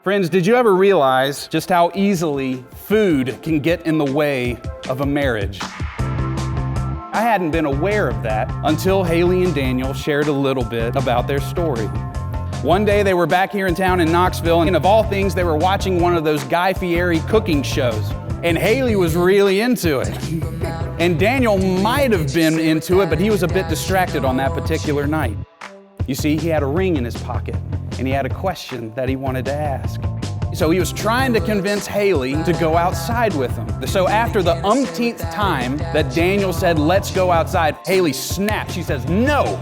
Friends, did you ever realize just how easily food can get in the way of a marriage? I hadn't been aware of that until Haley and Daniel shared a little bit about their story. One day they were back here in town in Knoxville, and of all things, they were watching one of those Guy Fieri cooking shows. And Haley was really into it. And Daniel might have been into it, but he was a bit distracted on that particular night. You see, he had a ring in his pocket, and he had a question that he wanted to ask. So he was trying to convince Haley to go outside with him. So after the umpteenth time that Daniel said, "Let's go outside," Haley snapped. She says, "No,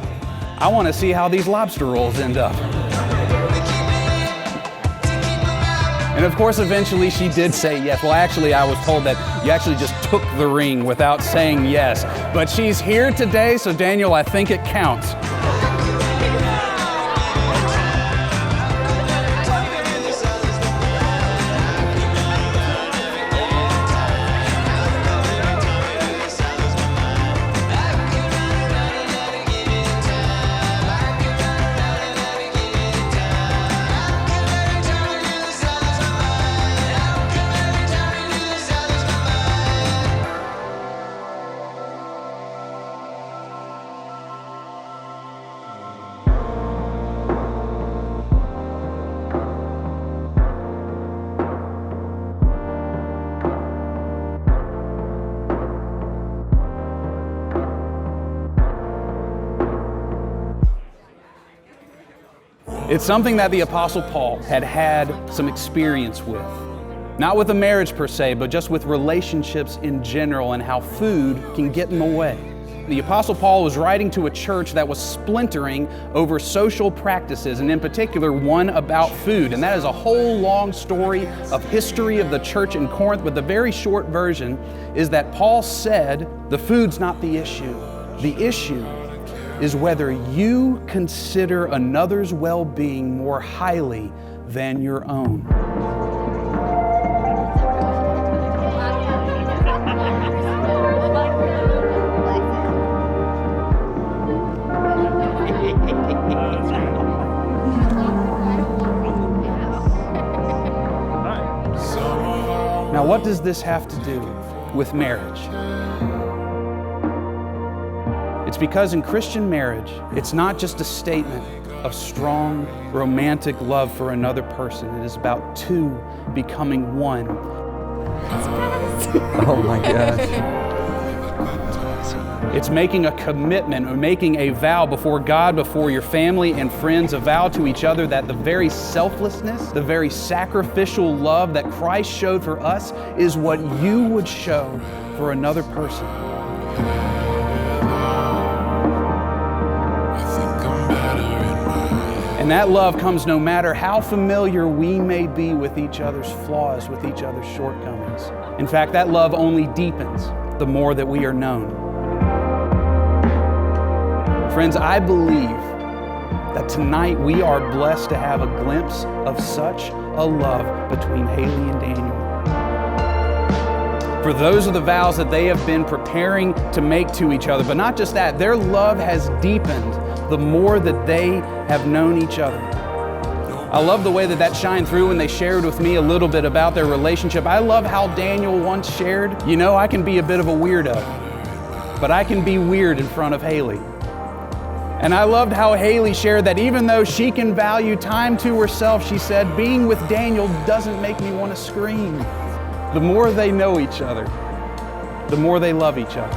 I want to see how these lobster rolls end up." And of course, eventually she did say yes. Well, actually, I was told that you actually just took the ring without saying yes. But she's here today, so Daniel, I think it counts. It's something that the Apostle Paul had some experience with. Not with a marriage per se, but just with relationships in general and how food can get in the way. The Apostle Paul was writing to a church that was splintering over social practices, and in particular, one about food. And that is a whole long story of history of the church in Corinth, but the very short version is that Paul said, the food's not the issue. The issue is whether you consider another's well-being more highly than your own. Now, what does this have to do with marriage? It's because in Christian marriage, it's not just a statement of strong, romantic love for another person. It is about two becoming one. Oh my gosh. It's making a commitment or making a vow before God, before your family and friends, a vow to each other that the very selflessness, the very sacrificial love that Christ showed for us is what you would show for another person. And that love comes no matter how familiar we may be with each other's flaws, with each other's shortcomings. In fact, that love only deepens the more that we are known. Friends, I believe that tonight we are blessed to have a glimpse of such a love between Haley and Daniel. For those are the vows that they have been preparing to make to each other. But not just that, their love has deepened the more that they have known each other. I love the way that shined through when they shared with me a little bit about their relationship. I love how Daniel once shared, you know, I can be a bit of a weirdo, but I can be weird in front of Haley. And I loved how Haley shared that even though she can value time to herself, she said, being with Daniel doesn't make me want to scream. The more they know each other, the more they love each other.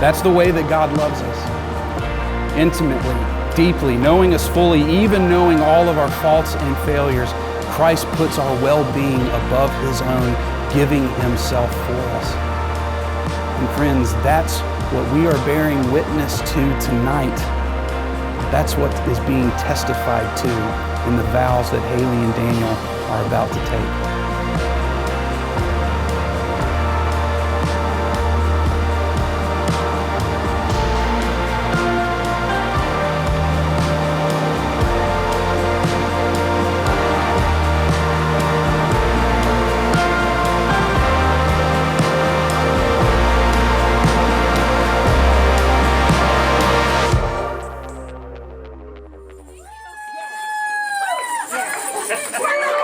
That's the way that God loves us. Intimately, deeply, knowing us fully, even knowing all of our faults and failures. Christ puts our well-being above His own, giving Himself for us. And friends, that's what we are bearing witness to tonight. That's what is being testified to in the vows that Haley and Daniel are about to take. We're